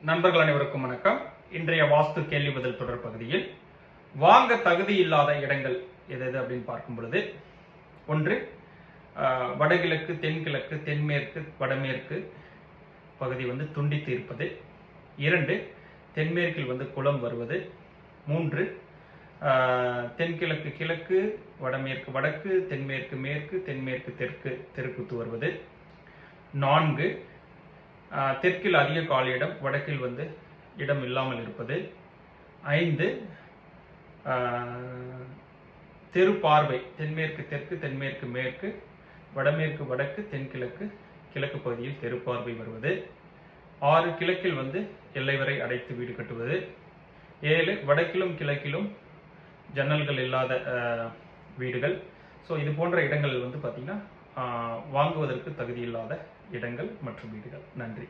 நண்பர்கள் அனைவருக்கும் வணக்கம். இன்றைய வாஸ்து கேள்வி பதில் தொடர் பகுதியில் வாங்க தகுதி இல்லாத இடங்கள் எது அப்படின்னு பார்க்கும் பொழுது, ஒன்று வடகிழக்கு, தென்கிழக்கு, தென்மேற்கு, வடமேற்கு பகுதி துண்டித்து இருப்பது. 2 தென்மேற்கில் குளம் வருவது. 3 தென்கிழக்கு கிழக்கு, வடமேற்கு வடக்கு, தென்மேற்கு மேற்கு, தென்மேற்கு தெற்கு தெருக்குத்து வருவது. 4 தெற்கில் அதிக காலி இடம், வடக்கில் இடம் இல்லாமல் இருப்பது. 5 தெரு பார்வை, தென்மேற்கு தெற்கு, தென்மேற்கு மேற்கு, வடமேற்கு வடக்கு, தென்கிழக்கு கிழக்கு பகுதியில் தெரு பார்வை வருவது. 6 கிழக்கில் எல்லை வரை அடைத்து வீடு கட்டுவது. 7 வடக்கிலும் கிழக்கிலும் ஜன்னல்கள் இல்லாத வீடுகள். ஸோ இது போன்ற இடங்கள் பார்த்தீங்கன்னா வாங்குவதற்கு தகுதி இல்லாத இடங்கள் மற்றும் வீடுகள். நன்றி.